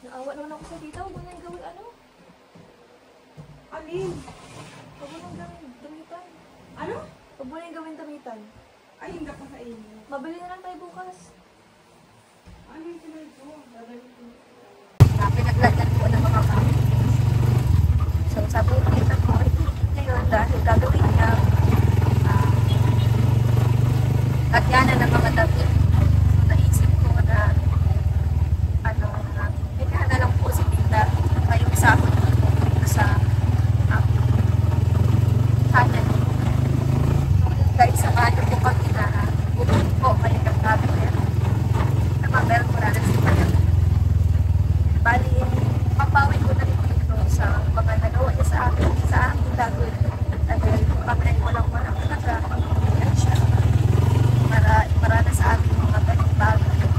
Naawa naman ako sa tita. Huwag mo nang gawin ano? Alin? Huwag mo nang gawin damitan. Ano? Huwag mo nang gawin damitan. Ay, hindi pa sa inyo. Mabili na lang tayo bukas. Ano yung sinay ko? Pinaglagyan ko ng mga kami. So, sabi ko kita ko, ngayon dahil gagawin niya lagyanan ng mga damit. So, naisip ko na bigyan na lang po si tita ngayong sahod dito sa channel. So, guys, samahan niyo po kami na bumili po kayo ng cabinet na mabel ko na si Mayan. Bali, mapawin ko na rin dito sa mga nagawa niya sa akin gagawin. Dahil kami walang talaga pag-uwian siya para na sa akin mga ganong bagay.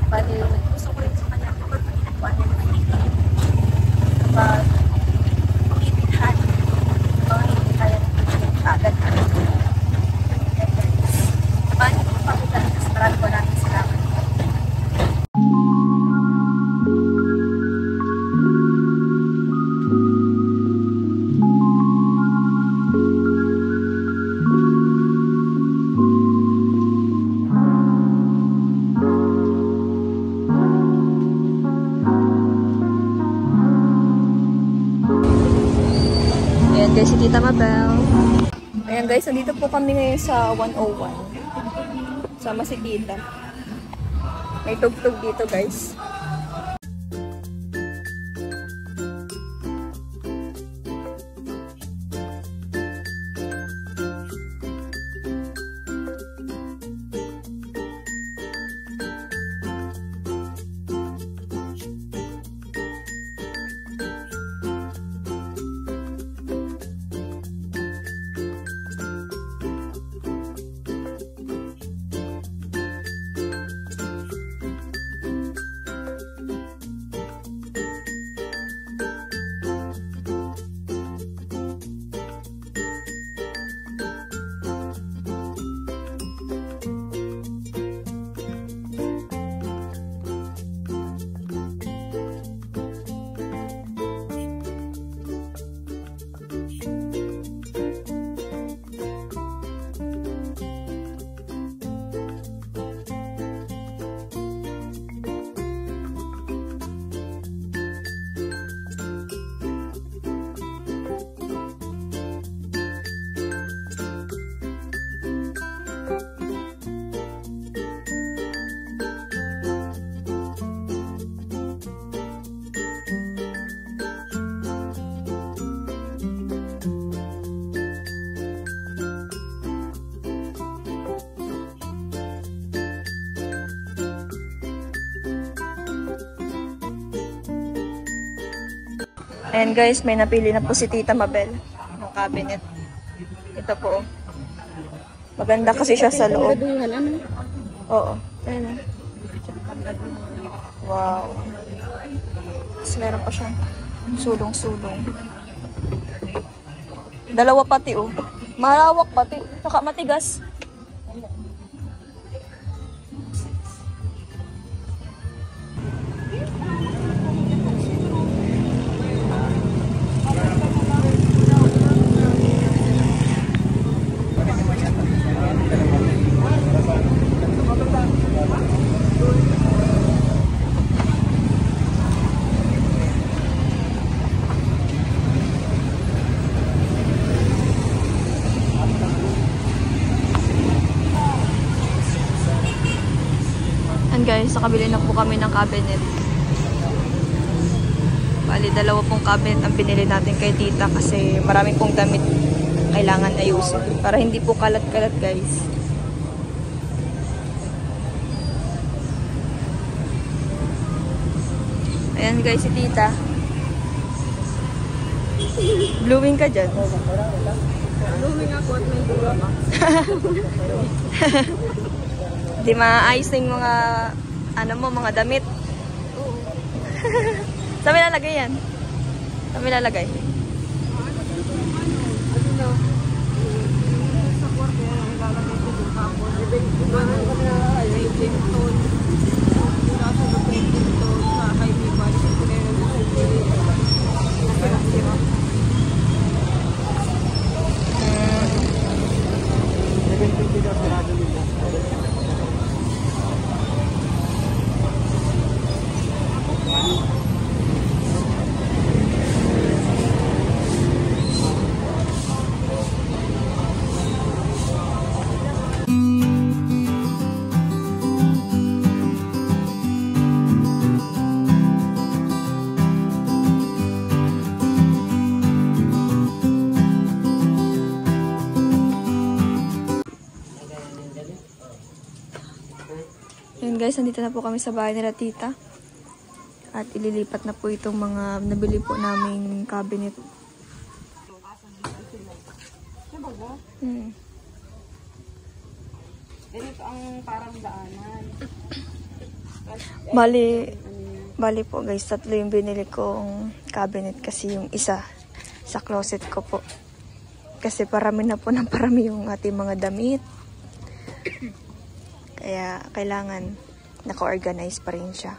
Bali, gusto ko rin sa kanya kapag ginagawa niya na kapag itinhan hindi kaya agad samahan niyo po kami talaga sa marami ko natin salamat. Ayan guys, si Tita Mabel. Ayan guys, nandito po kami ngayon sa 101. Sama si Tita. May tugtog dito guys. And guys, may napili na po si Tita Mabel ng cabinet. Ito po. Maganda kasi siya sa loob. Oo. Ayan. Wow. Tapos meron pa siyang sulong-sulong. Dalawa pati oh. Malawak pati. Saka matigas. And guys, nakabili na po kami ng cabinet. Bali, 2 pong cabinet ang binili natin kay tita kasi marami pong damit kailangan ayusin. Para hindi po kalat-kalat, guys. Ayan guys, si tita. Blooming ka dyan. Blooming ako at may duwa pa. Di maayos na yung mga, ano mo, mga damit. Oo. Saan may lalagay yan? Saan may lalagay? Ano na? Sa kwarto yan ang ilalagay ko doon tapos. Ibahan ko na ay Jameson. Nasa loob ng Jameson sa highway balik ko na yun sa Yun guys, nandito na po kami sa bahay nila tita. At ililipat na po itong mga nabili po naming cabinet. Ganito ang parang daanan. Bali po guys, 3 yung binili kong cabinet kasi yung isa sa closet ko po. Kasi parami na po ng parami yung ating mga damit. Kaya kailangan naka-organize pa rin siya.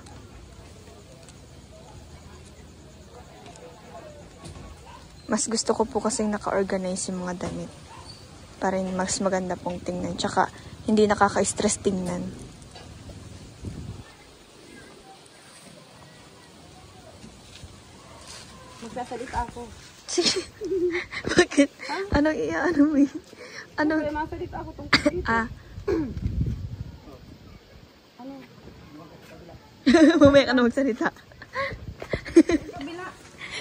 Mas gusto ko po kasing naka-organize yung mga damit. Para mas maganda pong tingnan. Tsaka hindi nakaka-stress tingnan. Magsasalita ako. Sige. Bakit? Ano ano mo yun? Ano? Kaya masalita ako tungkol dito. Ah. Ano? Mamaya ka na magsalita. Kabila.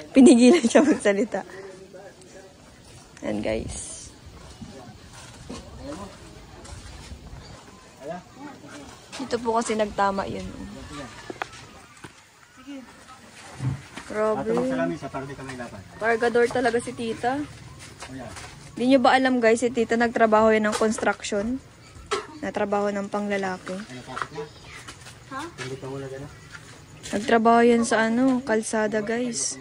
Pinigilan siya magsalita. Ayan guys. Dito po kasi nagtama yun. Grabe. Cargador talaga si tita. Di nyo ba alam guys, si tita nagtrabaho yan ng construction. Natrabaho ng panglalaki. Ha? Nagtrabaho yan sa kalsada guys.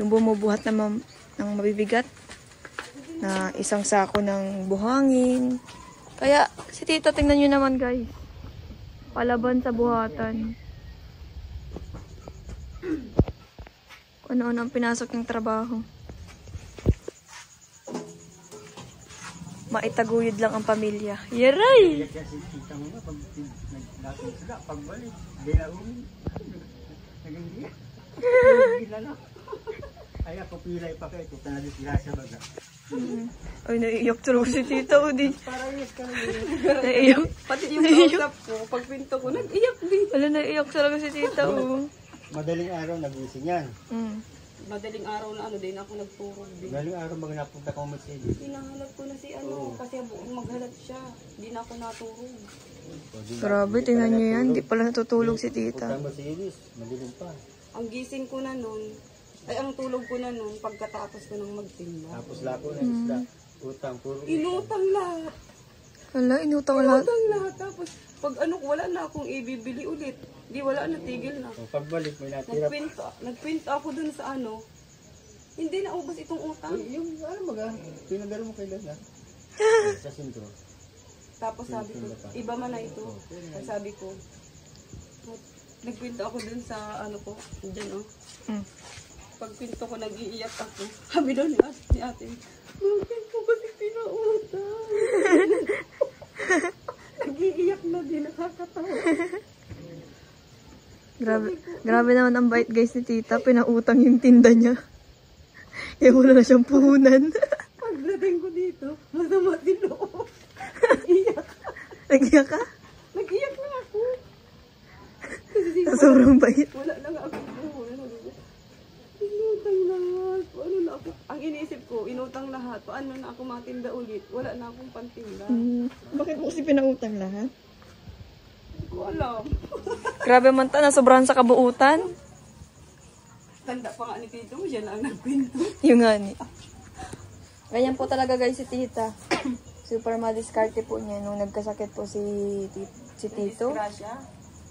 Yung bumubuhat ng mabibigat. Na isang sako ng buhangin. Kaya si tita, tingnan nyo naman guys. Palaban sa buhatan. Ano-ano ang pinasok ng trabaho. Maitaguyod lang ang pamilya. Yeray! Ay, ako pilay pa kayo. Kung talagang sila siya baga. Ay, naiiyak talaga si tita. Parang yes ka naman. Naiiyak. Pati yung kausap ko, pag pinto ko, nag-iyak din. Wala, naiiyak talaga si tita. Madaling araw nag-uusing yan. Madaling araw na din ako nagturog din. Madaling araw mag napunta ko Mercedes. Hinahalap ko na si kasi maghalap siya. Hindi na ako naturog. Grabe, tingnan nyo yan. Di pala natutulog si tita. Punta Mercedes, madilim pa. Ang gising ko na nun, ay ang tulog ko na nun, pagkatapos ko nang magtinda. Tapos lako na isda. Utang, puro Inutang lahat. Wala, inutang lahat. Inutang lahat. Tapos, pag wala na akong ibibili ulit. Di wala na, tigil na. O pagbalik, may natira. Nagpinto ako dun sa hindi na ubos itong utang. Yung pinadala mo kay Lola. Sa sentro. Tapos sabi ko, iba man na ito. Sabi ko, nagpinto ako dun sa dyan Pagpinto ko, nag-iiyak ako. Sabi daw ni ate, bakit ko kasi pinautang? Nag-iiyak na din, nakakatawa. Grabe naman ang bait guys ni tita. Pinautang yung tinda niya. Kaya wala na siyang puhunan. Pagdating ko dito, masama din loob. Nag-iyak. Nag-iyak ka? Nag-iyak na ako. Sobrang bait. Wala na nga ako puhunan. ang iniisip ko, inutang lahat. Paano na ako matinda ulit? Wala na akong pantinda. Bakit mo kasi pinautang lahat? Hindi ko alam. Grabe man ta, nasobrahan sa kabuutan. Tanda pa nga ni Tito mo, siya na ang nagkwento. Yung nga ni. Ganyan po talaga guys si tita. Super madiskarte po niya nung nagkasakit po si Tito. Disgrasya.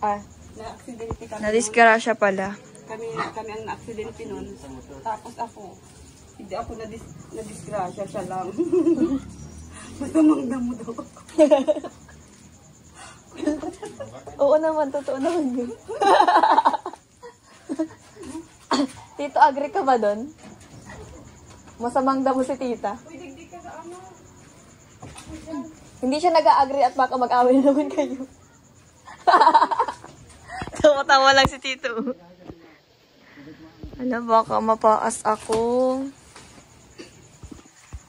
Ah, Na-aksidente kami. nadisgrasya pala. Kami ang na-aksidente nun. Tapos ako, hindi ako na-disgrasya, siya lang. Basta mangdamo daw ako. Oo naman, totoo naman yun. Tito, agree ka ba doon? Masamang damo si tita. Pwede ka sa ano. Hindi siya nag-agree at baka mag-away na naman kayo. Tawa-tawa lang si Tito. Alam, baka mapaas ako.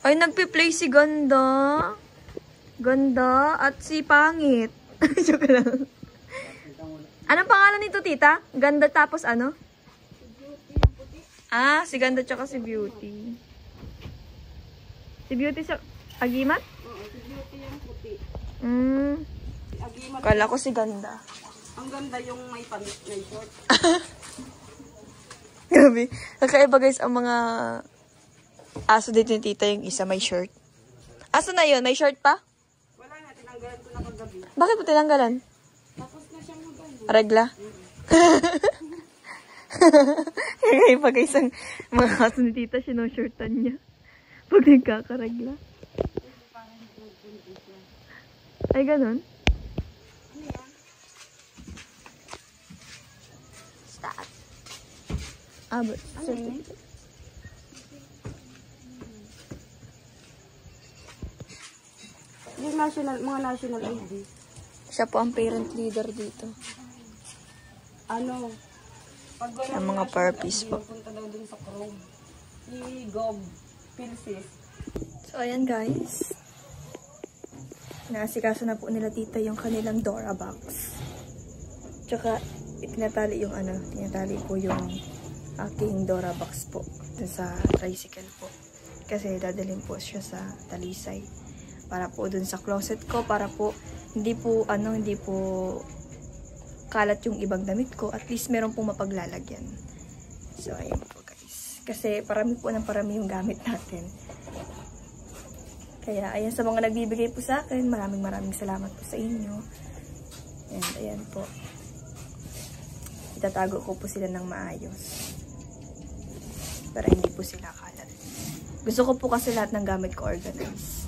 Ay, nagpi-play si Ganda. Ganda at si Pangit. Joke lang. Anong pangalan nito, tita? Ganda tapos ano? Ah, si Ganda tsaka si Beauty. Si Beauty sa Agimat? Oo, si Beauty yung puti. Si Agimat. Kala ko si Ganda. Ang ganda yung may pants, may short. Grabe. Kakaiba guys ang mga aso dito ni tita, yung isa may shirt. Aso na yun? May shirt pa? Wala na, tinanggalan ko na kagabi. Bakit mo tinanggalan? Tapos na siyang magano. Regla? Kakaiba guys ang mga aso ni tita, sinushirtan niya. Pag nagkakaregla. Ay, ganun? Stop. But certificate. Yung national, mga national ID. Siya po ang parent leader dito. Ano? Pag wala Ang mga national purpose ID, po. punta daw dun sa Chrome. I-Gov. Pilsis. So, ayan guys. Naasikaso na po nila tita yung kanilang Dora box. Tsaka, tinatali yung tinatali po yung aking Dora box po dun sa tricycle po. Kasi dadalhin po siya sa Talisay. Para po dun sa closet ko, para po hindi po kalat yung ibang damit ko. At least meron po mapaglalagyan. So, ayan po guys. Kasi parami po ng parami yung gamit natin. Kaya, ayan sa mga nagbibigay po sa akin, maraming salamat po sa inyo. And, ayan po. Itatago ko po sila ng maayos. Para hindi po sila kalat. Gusto ko po kasi lahat ng gamit ko organized.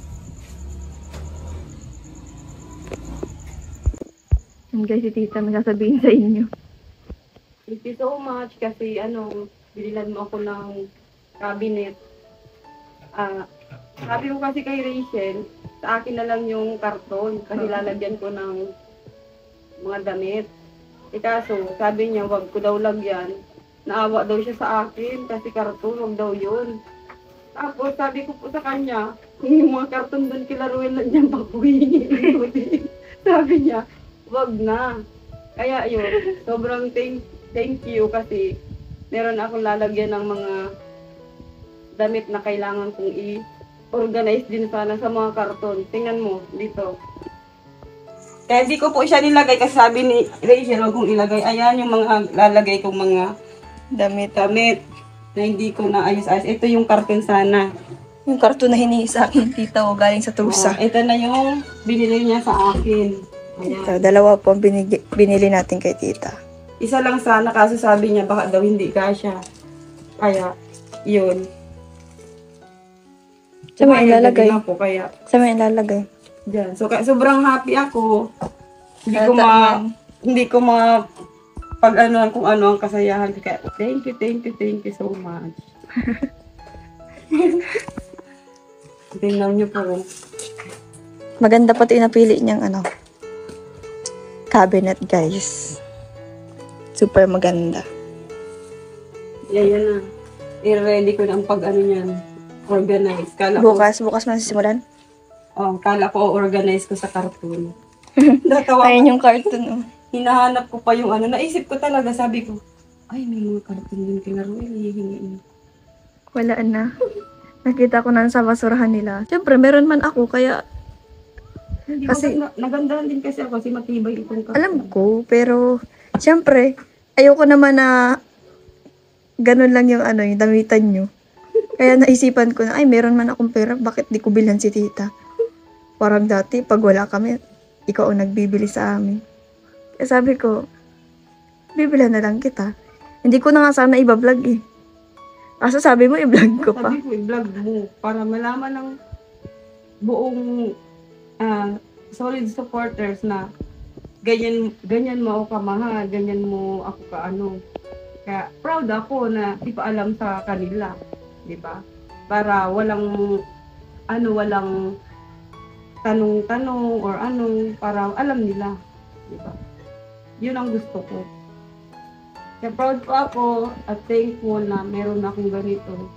And guys, si tita, may sasabihin sa inyo. Thank you so much kasi bililan mo ako ng cabinet. Sabi ko kasi kay Rachel, sa akin na lang yung karton kasi lalagyan ko ng mga damit. Kaso, sabi niya, wag ko daw lagyan. Naawa daw siya sa akin kasi karton, wag daw yun. Tapos, sabi ko po sa kanya, yung mga karton doon kila Ruel nandiyan pa po sabi niya, wag na. Kaya yun, sobrang thank you kasi meron akong lalagyan ng mga damit na kailangan kong i-organize din sana sa mga karton. Tingnan mo, dito. Kaya di ko po siya nilagay kasi sabi ni Rachel, huwag kong ilagay. Ayan yung mga lalagay kong mga damit na hindi ko naayos-ayos. Ito yung karton sana. Yung karton na hiningi sa akin, tita, o galing sa Tusa. Ito na yung binili niya sa akin. Ayan. So, dalawa po ang binili natin kay tita. Isa lang sana kasi sabi niya baka daw hindi kasya. Kaya, yun. Saan mo ilalagay? Ganda po, kaya Saan mo ilalagay? dyan. So, sobrang happy ako. Hindi ko pag kung ano ang kasayahan. Kaya, thank you so much. Tingnan niyo po. Maganda pati napili niyang cabinet, guys. Super maganda. Yan na. I-ready ko na ang niyan. Organize. Bukas mo sisimulan? Kala ko organize ko sa cartoon. Natawa Ayun yung cartoon, hinahanap ko pa yung naisip ko talaga, sabi ko, ay, may mga karton din kila Ruel, hihingin. Wala na. Nakita ko na sa basurahan nila. Siyempre, meron man ako, kaya Hindi Kasi- nagandahan din kasi ako kasi matibay itong karton. alam ko, pero siyempre, ayoko naman na ganun lang yung yung damitan nyo. Kaya naisipan ko na, ay, meron man akong pera, bakit di ko bilhan si tita? Parang dati, pag wala kami, ikaw ang nagbibili sa amin. Kaya sabi ko, bibilhan na lang kita. Hindi ko na nga sana iba-vlog eh. Kaso sabi mo, i-vlog ko pa. Sabi ko, i-vlog mo para malaman ng buong solid supporters na ganyan mo ako kamahal, ganyan mo ako kaano. Kaya proud ako na ipaalam sa kanila, di ba? Para walang tanong-tanong or para alam nila, di ba? Yun ang gusto ko. Kaya proud po ako at thankful na meron akong ganito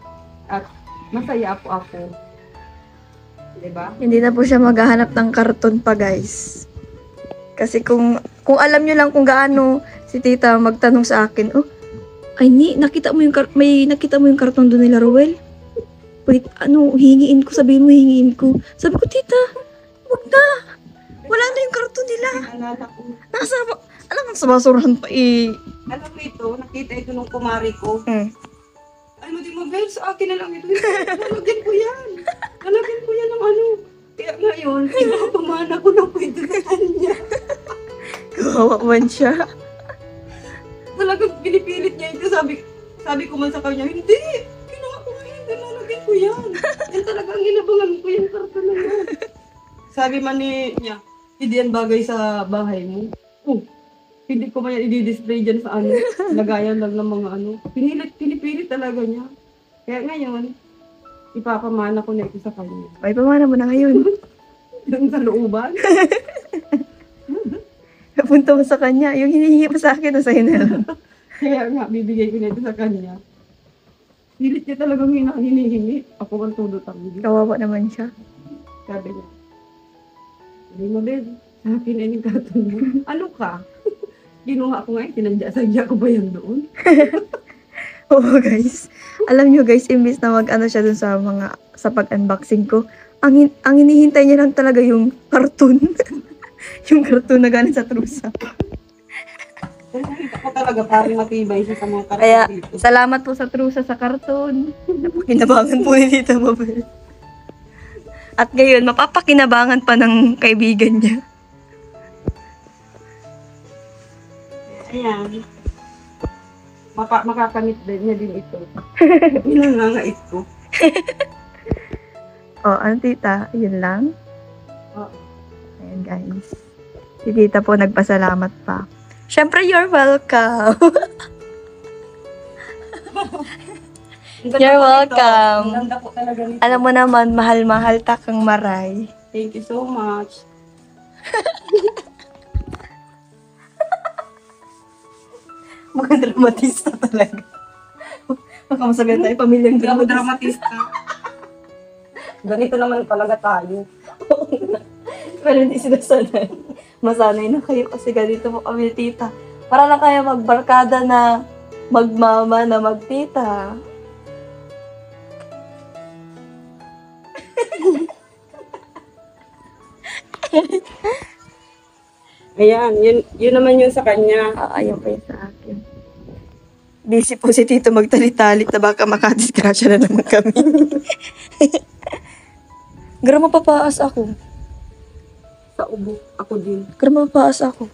at masaya po ako. Diba? Hindi na po siya maghahanap ng karton pa, guys. Kasi kung alam nyo lang kung gaano si tita magtanong sa akin, oh, ay nakita mo yung karton doon nila, Rowel? Wait, hingiin ko, sabihin mo, hingiin ko. Sabi ko, tita, wag na. Wala na yung karton nila. Naalala ko. Alam mo, sa basurahan pa eh. Alam mo ito, nakita ito nung kumari ko. Ano di mo, Bel, sa akin na lang ito. Lalagyan ko yan. Lalagyan ko yan ng Kaya ngayon, pamana ko na pwede sa kanya. Kawawa man siya. Talagang pinipilit niya ito. Sabi ko man sa kanya, hindi. Ginawa ko ngayon, lalagyan ko yan. Yan talagang inabangan ko yung karton na yan. Sabi man niya, hindi yan bagay sa bahay mo. Hindi ko man yan i-display dyan sa lagayan lang ng mga pinipilit talaga niya. Kaya ngayon, ipapamana ko na ito sa kanya. Ay, pamana mo na ngayon. Doon sa looban. Napunta mo sa kanya. Yung hinihingi mo sa akin, sa'yo na lang. Kaya nga, bibigay ko na ito sa kanya. Pilit niya talagang hinihingi. Ako ang tudot ang hindi. Kawawa naman siya. Sabi niya, hindi mo, babe. Sa akin na yung karton mo. Ano ka? Ginuha ko ngayon, sinadya ko ba yan doon? Oo, guys. Alam nyo, guys, imbis na siya dun sa pag-unboxing ko, ang hinihintay niya lang talaga yung karton. Yung karton na galing sa trusa. Ako talaga parang matibay siya sa mga karton Kaya, dito. salamat po sa trusa sa karton. Napakinabangan po ni Tita Mabel. At ngayon, mapapakinabangan pa ng kaibigan niya. Ayan. Makakamit din niya din ito. Pinangangait ko. Ano, tita? Yun lang? Oo. Ayan, guys. Si tita po nagpasalamat pa. Siyempre, you're welcome. You're welcome. Ang ganda po talaga nito. Alam mo naman, mahal-mahal takang maray. Thank you so much. Mga dramatista talaga. Baka masabihan tayo, pamilyang dramatista. Dramatista. Ganito naman talaga tayo. Pero hindi sila sanay. Masanay na kayo kasi ganito po kami, tita. Para lang kayo magbarkada na magmama na magtita. Ayan, yun naman yun sa kanya. Ayun pa yun sa akin. Busy po si Tito magtalit-talit na baka makadisgrasya na naman kami. Gara mapapaas ako. Sa ubo, ako din. Gara mapapaas ako.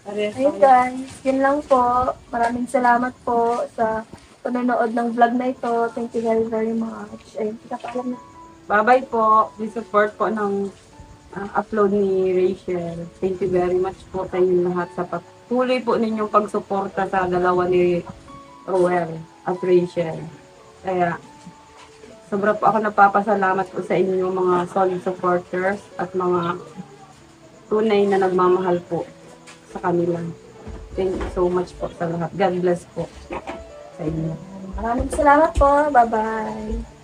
Parehas Ayun tayo. guys, yun lang po. Maraming salamat po sa panonood ng vlog na ito. Thank you very, very much. Ayun, kapaalam na. Bye-bye po. Please support po ng upload ni Rachel. Thank you very much po sa inyo lahat sa patuloy po ninyong pagsuporta sa dalawa ni Rowel at Rachel. Kaya, sobra po ako napapasalamat po sa inyo mga solid supporters at mga tunay na nagmamahal po sa kanila. Thank you so much po sa lahat. God bless po sa inyo. Maraming salamat po. Bye-bye.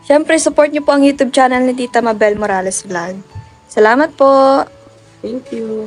Siyempre, support niyo po ang YouTube channel ni Tita Mabel Morales Vlog. Salamat po! Thank you.